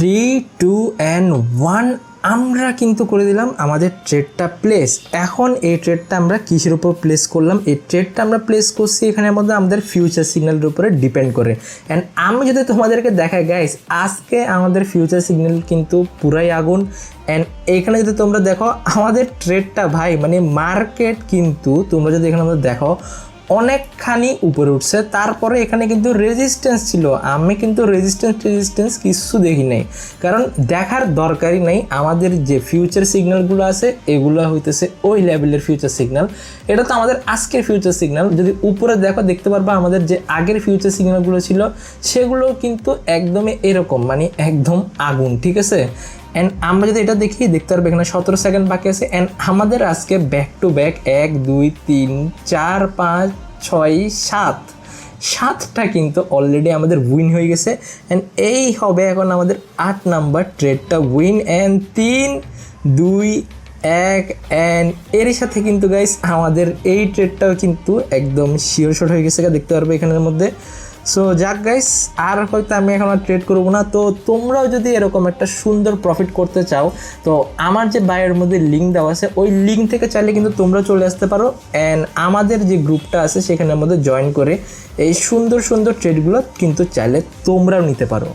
3, 2 and 1 আমরা কিন্তু করে দিলাম আমাদের ট্রেডটা প্লেস। এখন এই ট্রেডটা আমরা কিসের উপর প্লেস করলাম? এই ট্রেডটা আমরা প্লেস করছি এখানের মধ্যে আমাদের ফিউচার সিগন্যালের উপরে ডিপেন্ড করে। অ্যান্ড আমি যদি তোমাদেরকে দেখাই গাইস, আজকে আমাদের ফিউচার সিগন্যাল কিন্তু পুরাই আগুন। অ্যান্ড এখানে যদি তোমরা দেখো আমাদের ট্রেডটা ভাই মানে মার্কেট কিন্তু তোমরা যদি এখানে মধ্যে দেখো অনেকখানি উপরে উঠছে। তারপরে এখানে কিন্তু রেজিস্ট্যান্স ছিল, আমি কিন্তু রেজিস্ট্যান্স কিছু দেখি নাই, কারণ দেখার দরকারই নাই। আমাদের যে ফিউচার সিগন্যালগুলো আছে এগুলো হইতেছে ওই লেভেলের ফিউচার সিগন্যাল। এটা তো আমাদের আজকের ফিউচার সিগন্যাল। যদি উপরে দেখো দেখতে পারবা আমাদের যে আগের ফিউচার সিগন্যালগুলো ছিল সেগুলো কিন্তু একদমই এরকম, মানে একদম আগুন, ঠিক আছে। অ্যান্ড আমরা যদি এটা দেখি দেখতে পারবো এখানে 17 সেকেন্ড বাকি আছে। অ্যান্ড আমাদের আজকে ব্যাক টু ব্যাক 1, 2, 3, 4, 5, 6, 7টা কিন্তু অলরেডি আমাদের উইন হয়ে গেছে। অ্যান্ড এই হবে এখন আমাদের 8 নাম্বার ট্রেডটা উইন। অ্যান্ড 3, 2, 1 অ্যান্ড এর সাথে কিন্তু গাইস আমাদের এই ট্রেডটাও কিন্তু একদম শিওর শট হয়ে গেছে, দেখতে পারবে এখানের মধ্যে। সো যাক গাইস, আর হয়তো আমি এখন আর ট্রেড করবো না। তো তোমরাও যদি এরকম একটা সুন্দর প্রফিট করতে চাও তো আমার যে বায়োর মধ্যে লিঙ্ক দেওয়া আছে ওই লিঙ্ক থেকে চাইলে কিন্তু তোমরা চলে আসতে পারো। অ্যান্ড আমাদের যে গ্রুপটা আছে সেখানের মধ্যে জয়েন করে এই সুন্দর সুন্দর ট্রেডগুলো কিন্তু চাইলে তোমরাও নিতে পারো।